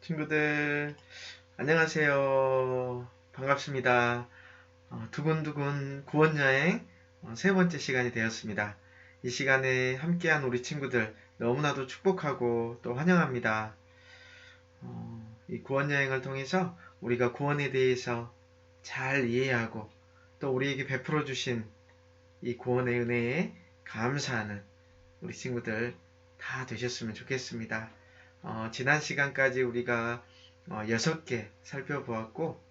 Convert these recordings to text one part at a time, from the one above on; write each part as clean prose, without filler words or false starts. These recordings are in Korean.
친구들, 안녕하세요. 반갑습니다. 두근두근 구원여행 세 번째 시간이 되었습니다. 이 시간에 함께한 우리 친구들 너무나도 축복하고 또 환영합니다. 이 구원여행을 통해서 우리가 구원에 대해서 잘 이해하고 또 우리에게 베풀어 주신 이 구원의 은혜에 감사하는 우리 친구들 다 되셨으면 좋겠습니다. 지난 시간까지 우리가 6개 살펴보았고,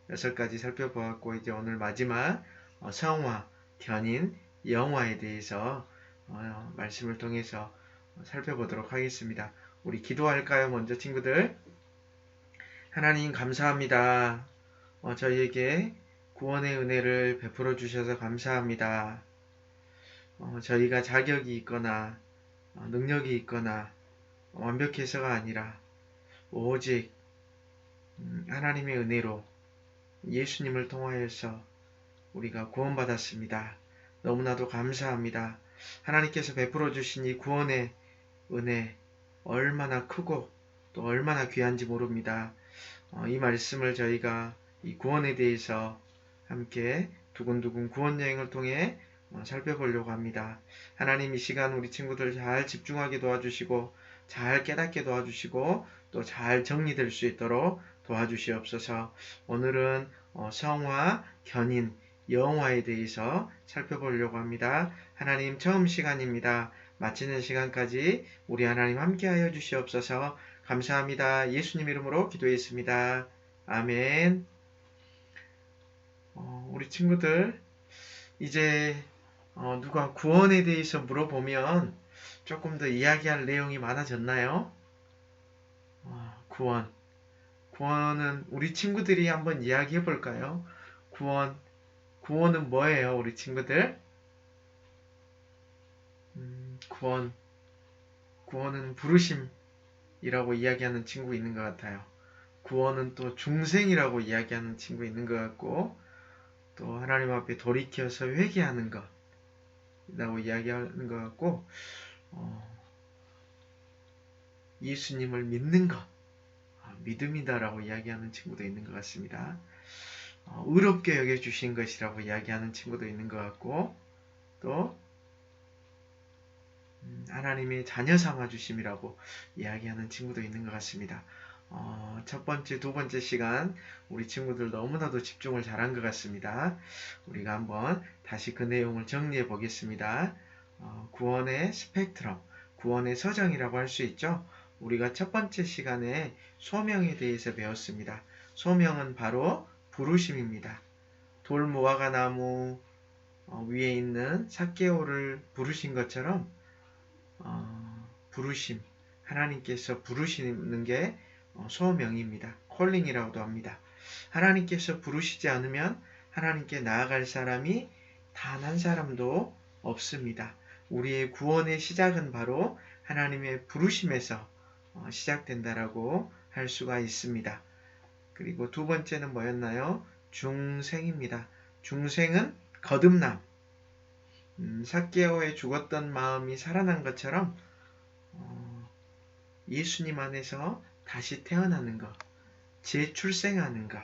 6가지 살펴보았고, 이제 오늘 마지막 성화, 견인, 영화에 대해서 말씀을 통해서 살펴보도록 하겠습니다. 우리 기도할까요? 먼저 친구들. 하나님 감사합니다. 저희에게 구원의 은혜를 베풀어 주셔서 감사합니다. 저희가 자격이 있거나 능력이 있거나 완벽해서가 아니라 오직 하나님의 은혜로 예수님을 통하여서 우리가 구원받았습니다. 너무나도 감사합니다. 하나님께서 베풀어 주신 이 구원의 은혜 얼마나 크고 또 얼마나 귀한지 모릅니다. 이 말씀을 저희가 이 구원에 대해서 함께 두근두근 구원 여행을 통해 살펴보려고 합니다. 하나님 이 시간 우리 친구들 잘 집중하게 도와주시고 잘 깨닫게 도와주시고 또 잘 정리될 수 있도록 도와주시옵소서. 오늘은 성화, 견인, 영화에 대해서 살펴보려고 합니다. 하나님 처음 시간입니다. 마치는 시간까지 우리 하나님 함께하여 주시옵소서. 감사합니다. 예수님 이름으로 기도했습니다. 아멘. 우리 친구들 이제 누가 구원에 대해서 물어보면 조금 더 이야기할 내용이 많아졌나요? 구원. 구원은 우리 친구들이 한번 이야기해 볼까요? 구원은 뭐예요, 우리 친구들? 구원. 구원은 부르심이라고 이야기하는 친구 있는 것 같아요. 구원은 또 중생이라고 이야기하는 친구 있는 것 같고, 또 하나님 앞에 돌이켜서 회개하는 것이라고 이야기하는 것 같고, 예수님을 믿는 것, 믿음이다라고 이야기하는 친구도 있는 것 같습니다. 의롭게 여겨주신 것이라고 이야기하는 친구도 있는 것 같고, 또 하나님의 자녀 삼아주심이라고 이야기하는 친구도 있는 것 같습니다. 첫 번째, 두 번째 시간 우리 친구들 너무나도 집중을 잘한 것 같습니다. 우리가 한번 다시 그 내용을 정리해 보겠습니다. 구원의 스펙트럼, 구원의 서정이라고 할 수 있죠. 우리가 첫 번째 시간에 소명에 대해서 배웠습니다. 소명은 바로 부르심입니다. 돌무화과 나무 위에 있는 삭개오를 부르신 것처럼 부르심, 하나님께서 부르시는 게 소명입니다. 콜링이라고도 합니다. 하나님께서 부르시지 않으면 하나님께 나아갈 사람이 단 한 사람도 없습니다. 우리의 구원의 시작은 바로 하나님의 부르심에서 시작된다라고 할 수가 있습니다. 그리고 두 번째는 뭐였나요? 중생입니다. 중생은 거듭남. 삭개오의 죽었던 마음이 살아난 것처럼 예수님 안에서 다시 태어나는 것, 재출생하는 것,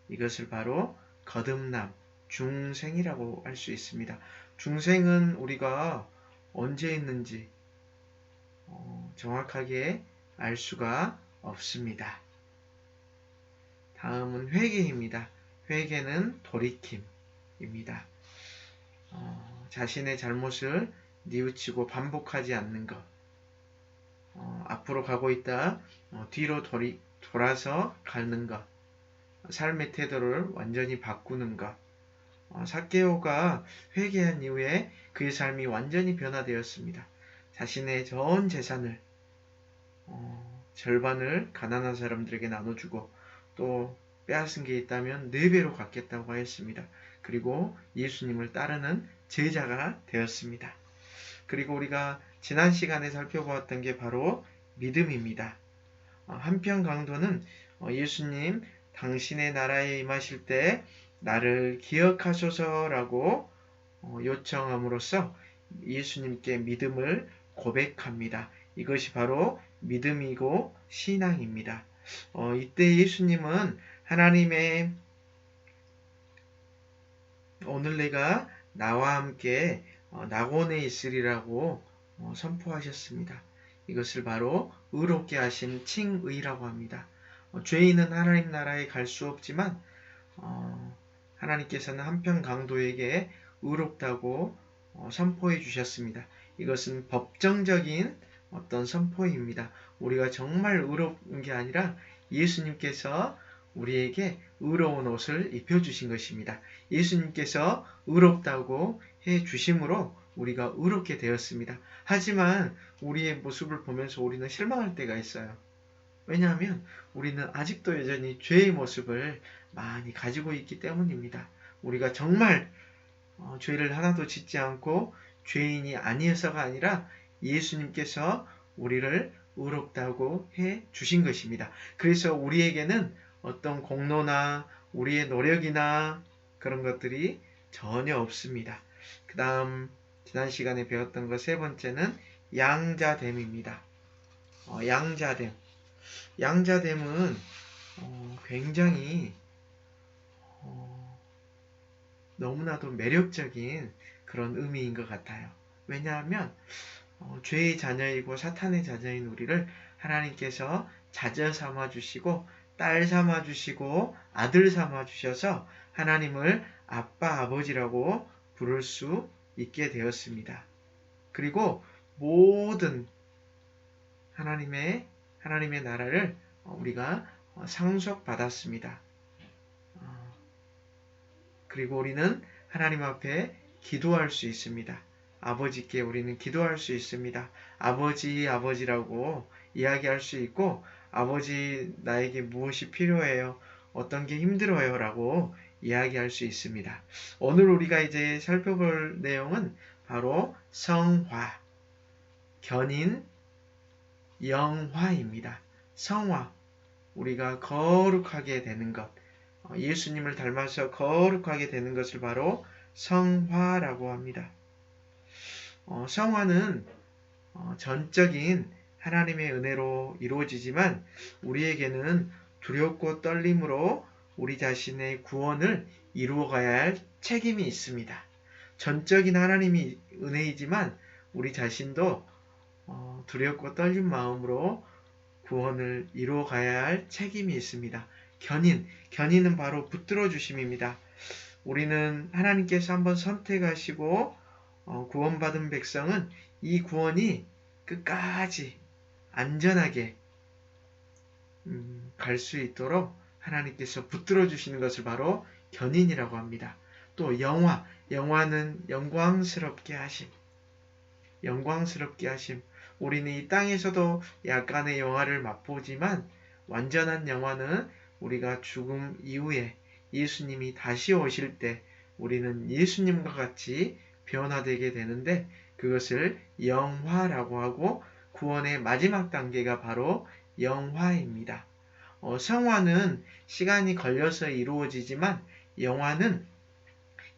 이것을 바로 거듭남, 중생이라고 할 수 있습니다. 중생은 우리가 언제 있는지 정확하게 알 수가 없습니다. 다음은 회개입니다. 회개는 돌이킴입니다. 자신의 잘못을 뉘우치고 반복하지 않는 것, 앞으로 가고 있다 뒤로 돌아서 가는 것, 삶의 태도를 완전히 바꾸는 것. 삭개오가 회개한 이후에 그의 삶이 완전히 변화되었습니다. 자신의 전 재산을 절반을 가난한 사람들에게 나눠주고 또 빼앗은 게 있다면 4배로 갚겠다고 하였습니다. 그리고 예수님을 따르는 제자가 되었습니다. 그리고 우리가 지난 시간에 살펴보았던 게 바로 믿음입니다. 한편 강도는 예수님 당신의 나라에 임하실 때 나를 기억하소서라고 요청함으로써 예수님께 믿음을 고백합니다. 이것이 바로 믿음이고 신앙입니다. 이때 예수님은 하나님의 오늘 내가 나와 함께 낙원에 있으리라고 선포하셨습니다. 이것을 바로 의롭게 하신 칭의라고 합니다. 죄인은 하나님 나라에 갈 수 없지만 하나님께서는 한편 강도에게 의롭다고 선포해 주셨습니다. 이것은 법정적인 어떤 선포입니다. 우리가 정말 의로운 게 아니라 예수님께서 우리에게 의로운 옷을 입혀주신 것입니다. 예수님께서 의롭다고 해 주심으로 우리가 의롭게 되었습니다. 하지만 우리의 모습을 보면서 우리는 실망할 때가 있어요. 왜냐하면 우리는 아직도 여전히 죄의 모습을 많이 가지고 있기 때문입니다. 우리가 정말 죄를 하나도 짓지 않고 죄인이 아니어서가 아니라 예수님께서 우리를 의롭다고 해 주신 것입니다. 그래서 우리에게는 어떤 공로나 우리의 노력이나 그런 것들이 전혀 없습니다. 그 다음 지난 시간에 배웠던 것 세 번째는 양자됨입니다. 양자됨. 양자됨은 굉장히 너무나도 매력적인 그런 의미인 것 같아요. 왜냐하면 죄의 자녀이고 사탄의 자녀인 우리를 하나님께서 자녀 삼아 주시고 딸 삼아 주시고 아들 삼아 주셔서 하나님을 아빠 아버지라고 부를 수 있게 되었습니다. 그리고 모든 하나님의 나라를 우리가 상속받았습니다. 그리고 우리는 하나님 앞에 기도할 수 있습니다. 아버지께 우리는 기도할 수 있습니다. 아버지라고 이야기할 수 있고, 아버지 나에게 무엇이 필요해요? 어떤 게 힘들어요? 라고 이야기할 수 있습니다. 오늘 우리가 이제 살펴볼 내용은 바로 성화, 견인, 영화입니다. 성화, 우리가 거룩하게 되는 것, 예수님을 닮아서 거룩하게 되는 것을 바로 성화라고 합니다. 성화는 전적인 하나님의 은혜로 이루어지지만 우리에게는 두렵고 떨림으로 우리 자신의 구원을 이루어가야 할 책임이 있습니다. 전적인 하나님이 은혜이지만 우리 자신도 두렵고 떨린 마음으로 구원을 이루어가야 할 책임이 있습니다. 견인은 바로 붙들어 주심입니다. 우리는 하나님께서 한번 선택하시고 구원받은 백성은 이 구원이 끝까지 안전하게 갈 수 있도록 하나님께서 붙들어 주시는 것을 바로 견인이라고 합니다. 또 영화는 영광스럽게 하심. 우리는 이 땅에서도 약간의 영화를 맛보지만 완전한 영화는 우리가 죽음 이후에 예수님이 다시 오실 때 우리는 예수님과 같이 변화되게 되는데 그것을 영화라고 하고 구원의 마지막 단계가 바로 영화입니다. 성화는 시간이 걸려서 이루어지지만 영화는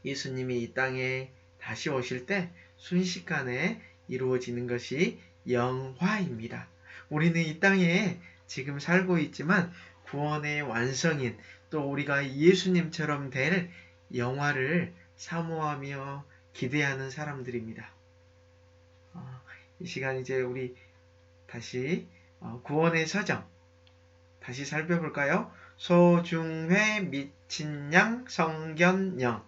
예수님이 이 땅에 다시 오실 때 순식간에 이루어지는 것이 영화입니다. 우리는 이 땅에 지금 살고 있지만 구원의 완성인 또 우리가 예수님처럼 될 영화를 사모하며 기대하는 사람들입니다. 이 시간 이제 우리 다시 구원의 서정 다시 살펴볼까요? 소중회 미친양 성견영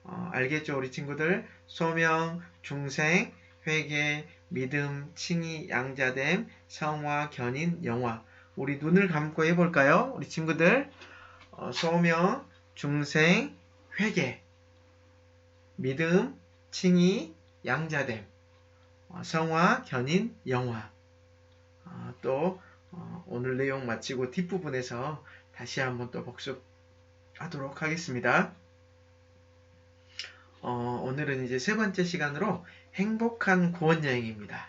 알겠죠 우리 친구들? 소명, 중생, 회개, 믿음, 칭의, 양자됨, 성화, 견인, 영화 우리 눈을 감고 해볼까요? 우리 친구들 소명, 중생, 회개, 믿음, 칭의, 양자됨, 성화, 견인, 영화 또 오늘 내용 마치고 뒷부분에서 다시 한번 또 복습하도록 하겠습니다. 오늘은 이제 세 번째 시간으로 행복한 구원여행입니다.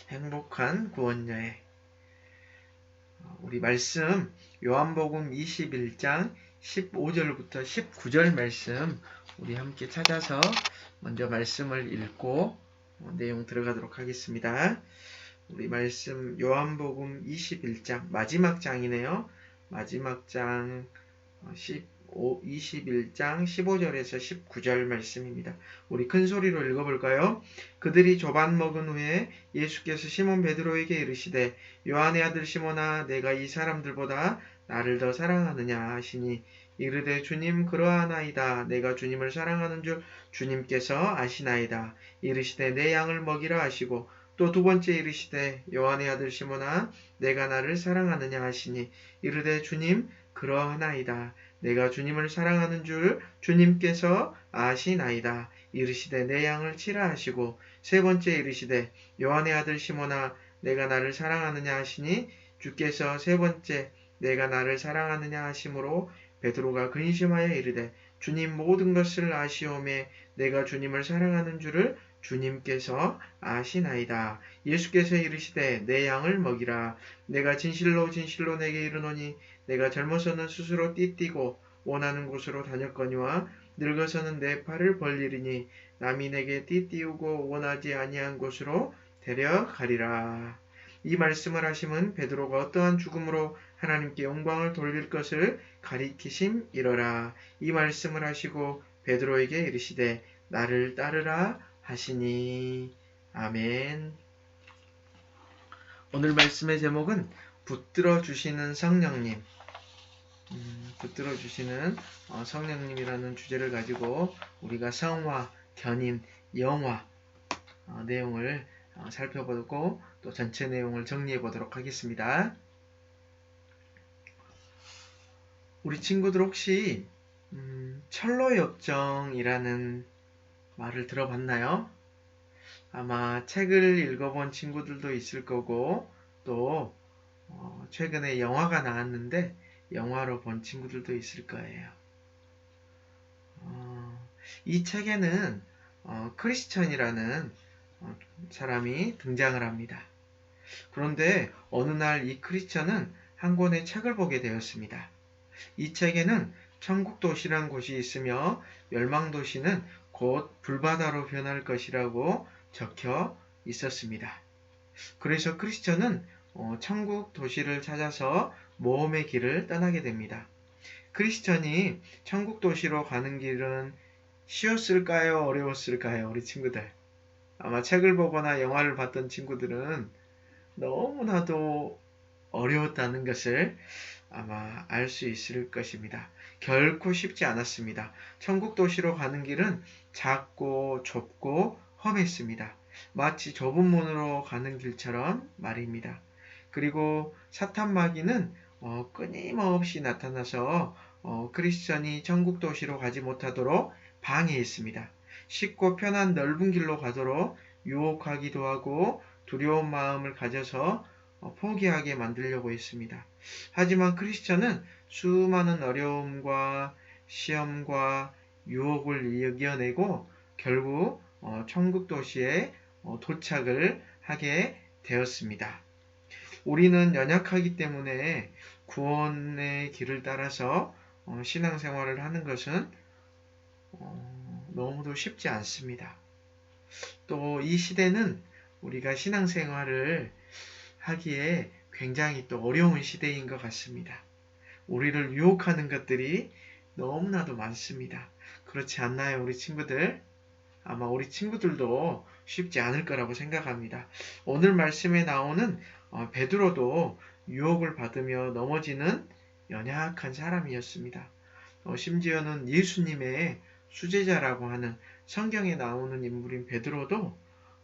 행복한 구원여행. 우리 말씀 요한복음 21장 15절부터 19절 말씀 우리 함께 찾아서 먼저 말씀을 읽고 내용 들어가도록 하겠습니다. 우리 말씀 요한복음 21장 마지막 장이네요. 마지막 장 21장 15절에서 19절 말씀입니다. 우리 큰 소리로 읽어볼까요? 그들이 조반 먹은 후에 예수께서 시몬 베드로에게 이르시되 요한의 아들 시몬아 내가 이 사람들보다 나를 더 사랑하느냐 하시니 이르되 주님 그러하나이다. 내가 주님을 사랑하는 줄 주님께서 아시나이다. 이르시되 내 양을 먹이라 하시고 또 두 번째 이르시되 요한의 아들 시몬아 내가 나를 사랑하느냐 하시니 이르되 주님 그러하나이다. 내가 주님을 사랑하는 줄 주님께서 아시나이다. 이르시되 내 양을 치라 하시고 세 번째 이르시되 요한의 아들 시몬아 내가 나를 사랑하느냐 하시니 주께서 세 번째 내가 나를 사랑하느냐 하심으로 베드로가 근심하여 이르되 주님 모든 것을 아시오매 내가 주님을 사랑하는 줄을 주님께서 아시나이다. 예수께서 이르시되 내 양을 먹이라. 내가 진실로 진실로 내게 이르노니 내가 젊어서는 스스로 띠띠고 원하는 곳으로 다녔거니와 늙어서는 내 팔을 벌리리니 남이 내게 띠띠우고 원하지 아니한 곳으로 데려가리라. 이 말씀을 하심은 베드로가 어떠한 죽음으로 하나님께 영광을 돌릴 것을 가리키심이러라. 이 말씀을 하시고 베드로에게 이르시되 나를 따르라 하시니. 아멘. 오늘 말씀의 제목은 붙들어 주시는 성령님. 붙들어 주시는 성령님이라는 주제를 가지고 우리가 성화, 견인, 영화 내용을 살펴보고 또 전체 내용을 정리해 보도록 하겠습니다. 우리 친구들 혹시 철로역정이라는 말을 들어봤나요? 아마 책을 읽어본 친구들도 있을 거고 또 최근에 영화가 나왔는데 영화로 본 친구들도 있을 거예요. 이 책에는 크리스천이라는 사람이 등장을 합니다. 그런데 어느 날 이 크리스천은 한 권의 책을 보게 되었습니다. 이 책에는 천국도시란 곳이 있으며 멸망도시는 곧 불바다로 변할 것이라고 적혀 있었습니다. 그래서 크리스천은 천국 도시를 찾아서 모험의 길을 떠나게 됩니다. 크리스천이 천국 도시로 가는 길은 쉬웠을까요? 어려웠을까요? 우리 친구들. 아마 책을 보거나 영화를 봤던 친구들은 너무나도 어려웠다는 것을 아마 알 수 있을 것입니다. 결코 쉽지 않았습니다. 천국 도시로 가는 길은 작고 좁고 험했습니다. 마치 좁은 문으로 가는 길처럼 말입니다. 그리고 사탄 마귀는 끊임없이 나타나서 크리스천이 천국 도시로 가지 못하도록 방해했습니다. 쉽고 편한 넓은 길로 가도록 유혹하기도 하고 두려운 마음을 가져서 포기하게 만들려고 했습니다. 하지만 크리스천은 수많은 어려움과 시험과 유혹을 이겨내고 결국 천국 도시에 도착을 하게 되었습니다. 우리는 연약하기 때문에 구원의 길을 따라서 신앙생활을 하는 것은 너무도 쉽지 않습니다. 또 이 시대는 우리가 신앙생활을 하기에 굉장히 또 어려운 시대인 것 같습니다. 우리를 유혹하는 것들이 너무나도 많습니다. 그렇지 않나요, 우리 친구들? 아마 우리 친구들도 쉽지 않을 거라고 생각합니다. 오늘 말씀에 나오는 베드로도 유혹을 받으며 넘어지는 연약한 사람이었습니다. 심지어는 예수님의 수제자라고 하는 성경에 나오는 인물인 베드로도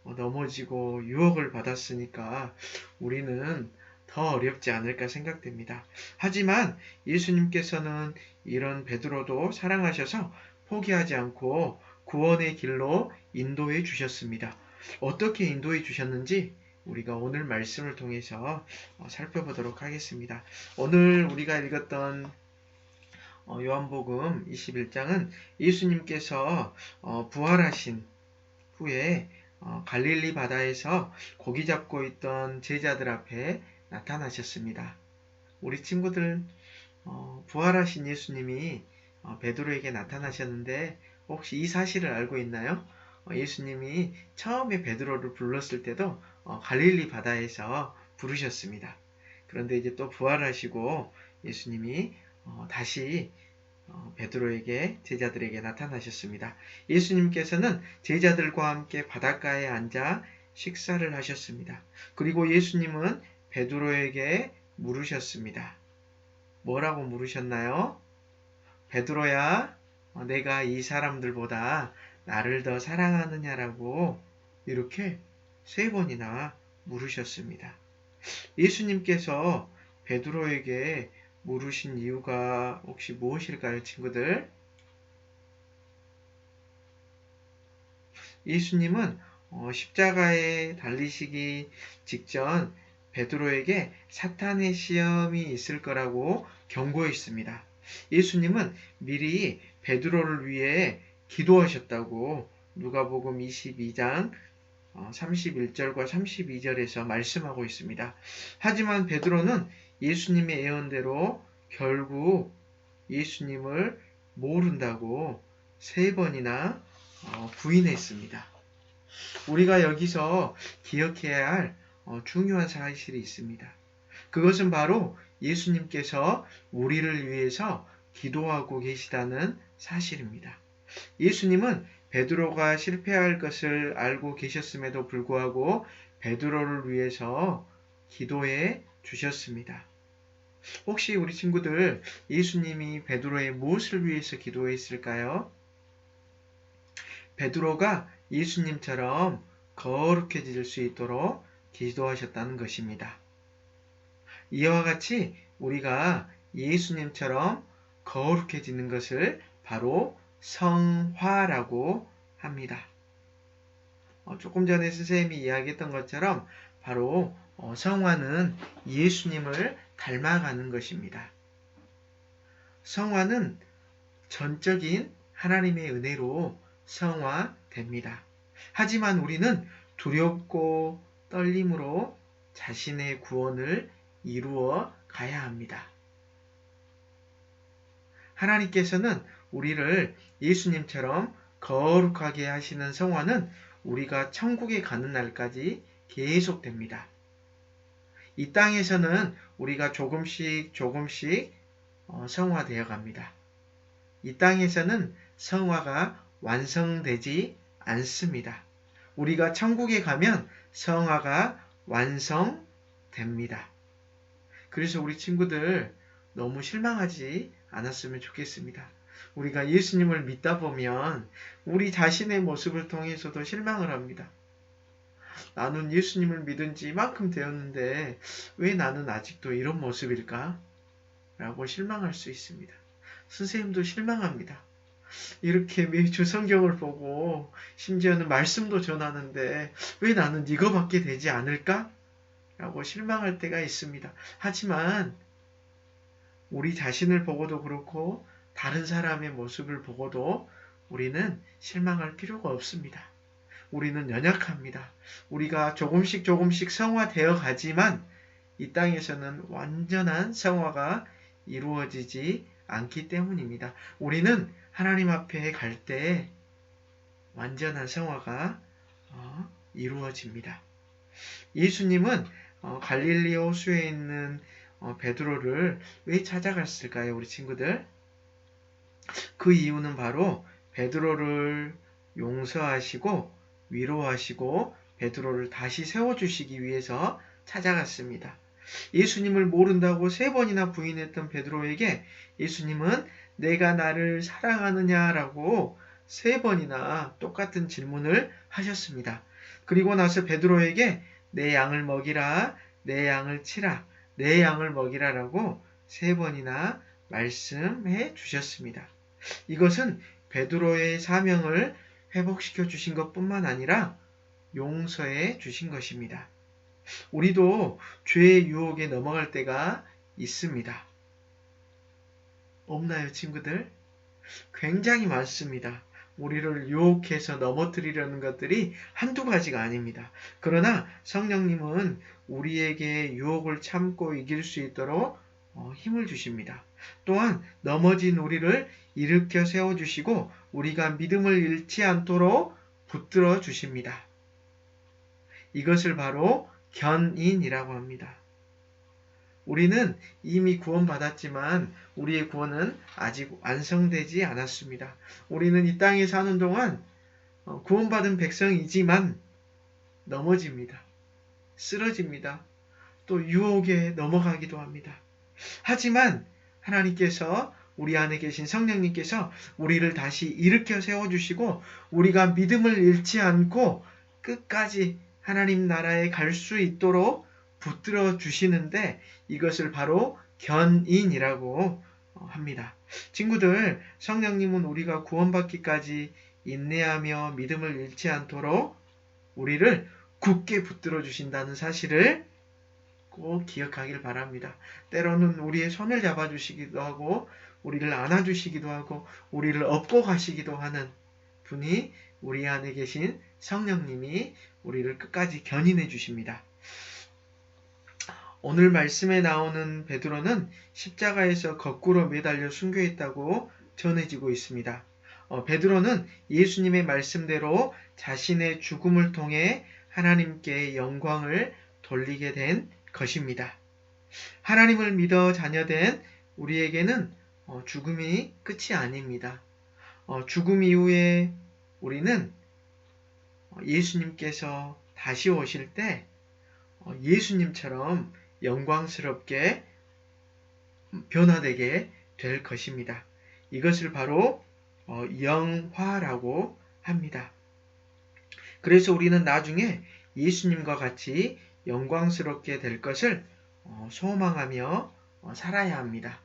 넘어지고 유혹을 받았으니까 우리는 더 어렵지 않을까 생각됩니다. 하지만 예수님께서는 이런 베드로도 사랑하셔서 포기하지 않고 구원의 길로 인도해 주셨습니다. 어떻게 인도해 주셨는지 우리가 오늘 말씀을 통해서 살펴보도록 하겠습니다. 오늘 우리가 읽었던 요한복음 21장은 예수님께서 부활하신 후에 갈릴리 바다에서 고기 잡고 있던 제자들 앞에 나타나셨습니다. 우리 친구들 부활하신 예수님이 베드로에게 나타나셨는데 혹시 이 사실을 알고 있나요? 예수님이 처음에 베드로를 불렀을 때도 갈릴리 바다에서 부르셨습니다. 그런데 이제 또 부활하시고 예수님이 다시 베드로에게 제자들에게 나타나셨습니다. 예수님께서는 제자들과 함께 바닷가에 앉아 식사를 하셨습니다. 그리고 예수님은 베드로에게 물으셨습니다. 뭐라고 물으셨나요? 베드로야, 내가 이 사람들보다 나를 더 사랑하느냐라고 이렇게 3번이나 물으셨습니다. 예수님께서 베드로에게 물으신 이유가 혹시 무엇일까요, 친구들? 예수님은 십자가에 달리시기 직전 베드로에게 사탄의 시험이 있을 거라고 경고했습니다. 예수님은 미리 베드로를 위해 기도하셨다고 누가복음 22장 31절과 32절에서 말씀하고 있습니다. 하지만 베드로는 예수님의 예언대로 결국 예수님을 모른다고 3번이나 부인했습니다. 우리가 여기서 기억해야 할 중요한 사실이 있습니다. 그것은 바로 예수님께서 우리를 위해서 기도하고 계시다는 사실입니다. 예수님은 베드로가 실패할 것을 알고 계셨음에도 불구하고 베드로를 위해서 기도해 주셨습니다. 혹시 우리 친구들 예수님이 베드로의 무엇을 위해서 기도했을까요? 베드로가 예수님처럼 거룩해질 수 있도록 기도하셨다는 것입니다. 이와 같이 우리가 예수님처럼 거룩해지는 것을 바로 성화라고 합니다. 조금 전에 선생님이 이야기했던 것처럼 바로 성화는 예수님을 닮아가는 것입니다. 성화는 전적인 하나님의 은혜로 성화됩니다. 하지만 우리는 두렵고 떨림으로 자신의 구원을 이루어 가야 합니다. 하나님께서는 우리를 예수님처럼 거룩하게 하시는 성화는 우리가 천국에 가는 날까지 계속됩니다. 이 땅에서는 우리가 조금씩 성화되어 갑니다. 이 땅에서는 성화가 완성되지 않습니다. 우리가 천국에 가면 성화가 완성됩니다. 그래서 우리 친구들 너무 실망하지 않았으면 좋겠습니다. 우리가 예수님을 믿다 보면 우리 자신의 모습을 통해서도 실망을 합니다. 나는 예수님을 믿은 지 이만큼 되었는데 왜 나는 아직도 이런 모습일까? 라고 실망할 수 있습니다. 선생님도 실망합니다. 이렇게 매주 성경을 보고 심지어는 말씀도 전하는데 왜 나는 이거밖에 되지 않을까? 라고 실망할 때가 있습니다. 하지만 우리 자신을 보고도 그렇고 다른 사람의 모습을 보고도 우리는 실망할 필요가 없습니다. 우리는 연약합니다. 우리가 조금씩 성화되어 가지만 이 땅에서는 완전한 성화가 이루어지지 않기 때문입니다. 우리는 하나님 앞에 갈 때 완전한 성화가 이루어집니다. 예수님은 갈릴리 호수에 있는 베드로를 왜 찾아갔을까요, 우리 친구들? 그 이유는 바로 베드로를 용서하시고 위로하시고 베드로를 다시 세워주시기 위해서 찾아갔습니다. 예수님을 모른다고 3번이나 부인했던 베드로에게 예수님은 내가 나를 사랑하느냐라고 3번이나 똑같은 질문을 하셨습니다. 그리고 나서 베드로에게 내 양을 먹이라, 내 양을 치라, 내 양을 먹이라라고 3번이나 말씀해 주셨습니다. 이것은 베드로의 사명을 회복시켜 주신 것뿐만 아니라 용서해 주신 것입니다. 우리도 죄의 유혹에 넘어갈 때가 있습니다. 없나요, 친구들? 굉장히 많습니다. 우리를 유혹해서 넘어뜨리려는 것들이 한두 가지가 아닙니다. 그러나 성령님은 우리에게 유혹을 참고 이길 수 있도록 힘을 주십니다. 또한 넘어진 우리를 일으켜 세워주시고 우리가 믿음을 잃지 않도록 붙들어 주십니다. 이것을 바로 견인이라고 합니다. 우리는 이미 구원받았지만 우리의 구원은 아직 완성되지 않았습니다. 우리는 이 땅에 사는 동안 구원받은 백성이지만 넘어집니다. 쓰러집니다. 또 유혹에 넘어가기도 합니다. 하지만 하나님께서 우리 안에 계신 성령님께서 우리를 다시 일으켜 세워주시고 우리가 믿음을 잃지 않고 끝까지 하나님 나라에 갈 수 있도록 붙들어 주시는데 이것을 바로 견인이라고 합니다. 친구들, 성령님은 우리가 구원받기까지 인내하며 믿음을 잃지 않도록 우리를 굳게 붙들어 주신다는 사실을 꼭 기억하길 바랍니다. 때로는 우리의 손을 잡아주시기도 하고 우리를 안아주시기도 하고 우리를 업고 가시기도 하는 분이 우리 안에 계신 성령님이 우리를 끝까지 견인해 주십니다. 오늘 말씀에 나오는 베드로는 십자가에서 거꾸로 매달려 순교했다고 전해지고 있습니다. 베드로는 예수님의 말씀대로 자신의 죽음을 통해 하나님께 영광을 돌리게 된 것입니다. 하나님을 믿어 자녀된 우리에게는 죽음이 끝이 아닙니다. 죽음 이후에 우리는 예수님께서 다시 오실 때 예수님처럼 영광스럽게 변화되게 될 것입니다. 이것을 바로 영화라고 합니다. 그래서 우리는 나중에 예수님과 같이 영광스럽게 될 것을 소망하며 살아야 합니다.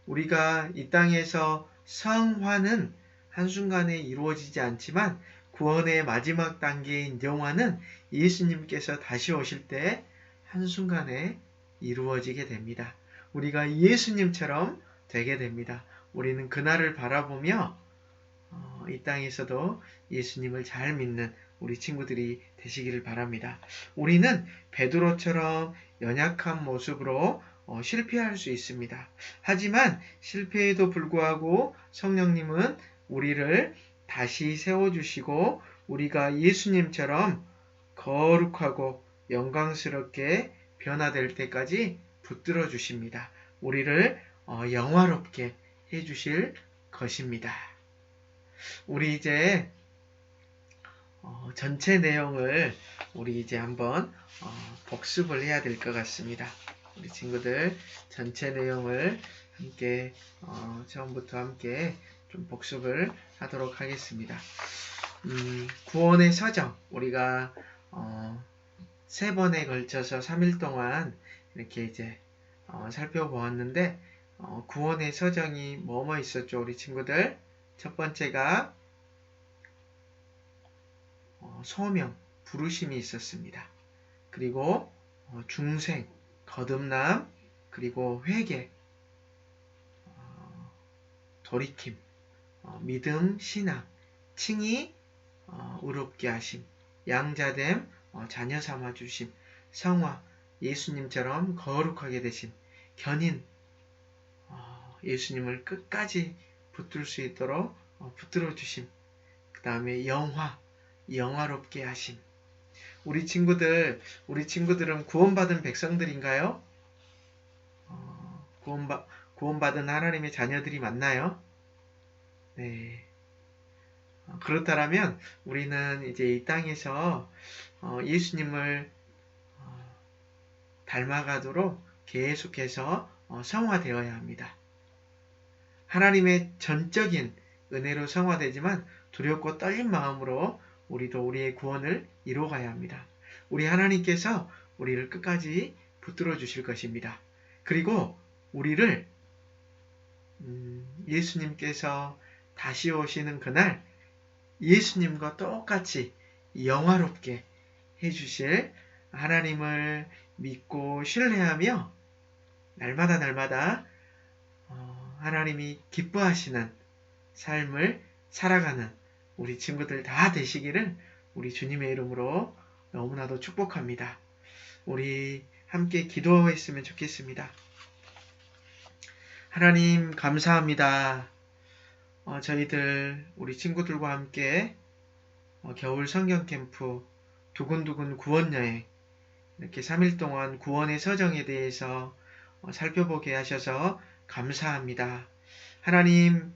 우리가 이 땅에서 성화는 한순간에 이루어지지 않지만 구원의 마지막 단계인 영화는 예수님께서 다시 오실 때 한순간에 이루어지게 됩니다. 우리가 예수님처럼 되게 됩니다. 우리는 그날을 바라보며 이 땅에서도 예수님을 잘 믿는 우리 친구들이 되시기를 바랍니다. 우리는 베드로처럼 연약한 모습으로 실패할 수 있습니다. 하지만 실패에도 불구하고 성령님은 우리를 다시 세워주시고 우리가 예수님처럼 거룩하고 영광스럽게 변화될 때까지 붙들어 주십니다. 우리를 영화롭게 해주실 것입니다. 우리 이제 전체 내용을 우리 이제 한번 복습을 해야 될 것 같습니다. 우리 친구들 전체 내용을 함께 처음부터 함께 좀 복습을 하도록 하겠습니다. 구원의 서정 우리가 3번에 걸쳐서 3일 동안 이렇게 이제 살펴보았는데 구원의 서정이 뭐뭐 있었죠, 우리 친구들? 첫 번째가 소명, 부르심이 있었습니다. 그리고 중생, 거듭남, 그리고 회개, 돌이킴, 믿음, 신앙, 칭의, 의롭게 하심, 양자됨, 자녀 삼아 주심, 성화, 예수님처럼 거룩하게 되심, 견인, 예수님을 끝까지 붙들 수 있도록 붙들어 주심, 그 다음에 영화, 영화롭게 하심. 우리 친구들은 구원받은 백성들인가요? 구원받은 하나님의 자녀들이 맞나요? 네. 그렇다면 우리는 이제 이 땅에서 예수님을 닮아가도록 계속해서 성화되어야 합니다. 하나님의 전적인 은혜로 성화되지만 두렵고 떨린 마음으로 우리도 우리의 구원을 이루어가야 합니다. 우리 하나님께서 우리를 끝까지 붙들어 주실 것입니다. 그리고 우리를 예수님께서 다시 오시는 그날 예수님과 똑같이 영화롭게 해주실 하나님을 믿고 신뢰하며 날마다 하나님이 기뻐하시는 삶을 살아가는 우리 친구들 다 되시기를 우리 주님의 이름으로 너무나도 축복합니다. 우리 함께 기도했으면 좋겠습니다. 하나님 감사합니다. 저희들 우리 친구들과 함께 겨울 성경 캠프, 두근두근 구원 여행, 이렇게 3일 동안 구원의 서정에 대해서 살펴보게 하셔서 감사합니다. 하나님,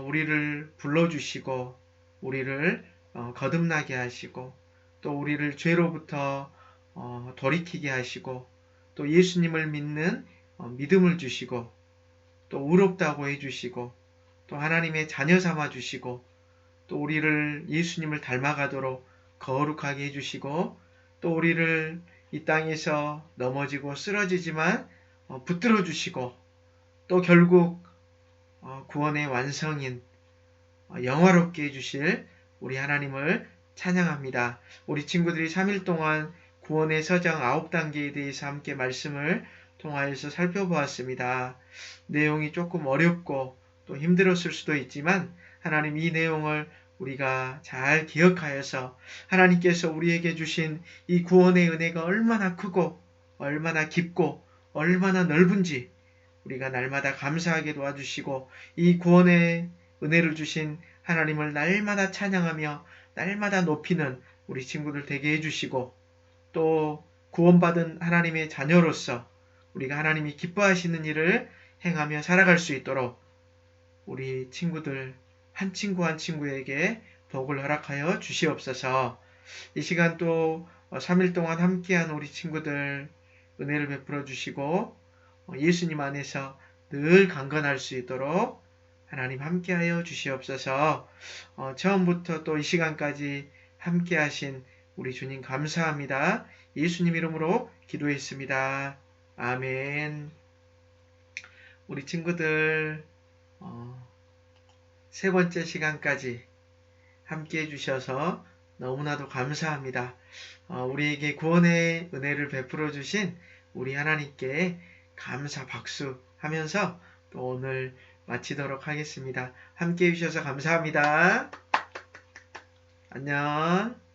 우리를 불러주시고, 우리를 거듭나게 하시고, 또 우리를 죄로부터 돌이키게 하시고, 또 예수님을 믿는 믿음을 주시고, 또 의롭다고 해주시고, 또 하나님의 자녀 삼아 주시고, 또 우리를 예수님을 닮아가도록 거룩하게 해주시고, 또 우리를 이 땅에서 넘어지고 쓰러지지만 붙들어 주시고, 또 결국 구원의 완성인 영화롭게 해주실 우리 하나님을 찬양합니다. 우리 친구들이 3일 동안 구원의 서정 9단계에 대해서 함께 말씀을 통하여서 살펴보았습니다. 내용이 조금 어렵고 또 힘들었을 수도 있지만 하나님 이 내용을 우리가 잘 기억하여서 하나님께서 우리에게 주신 이 구원의 은혜가 얼마나 크고 얼마나 깊고 얼마나 넓은지 우리가 날마다 감사하게 도와주시고 이 구원의 은혜를 주신 하나님을 날마다 찬양하며 날마다 높이는 우리 친구들 되게 해주시고 또 구원받은 하나님의 자녀로서 우리가 하나님이 기뻐하시는 일을 행하며 살아갈 수 있도록 우리 친구들 한 친구 한 친구에게 복을 허락하여 주시옵소서. 이 시간 또 3일 동안 함께한 우리 친구들 은혜를 베풀어 주시고 예수님 안에서 늘 강건할 수 있도록 하나님 함께하여 주시옵소서. 처음부터 또 이 시간까지 함께하신 우리 주님 감사합니다. 예수님 이름으로 기도했습니다. 아멘. 우리 친구들 세 번째 시간까지 함께해 주셔서 너무나도 감사합니다. 우리에게 구원의 은혜를 베풀어 주신 우리 하나님께 감사 박수 하면서 또 오늘 마치도록 하겠습니다. 함께해 주셔서 감사합니다. 안녕.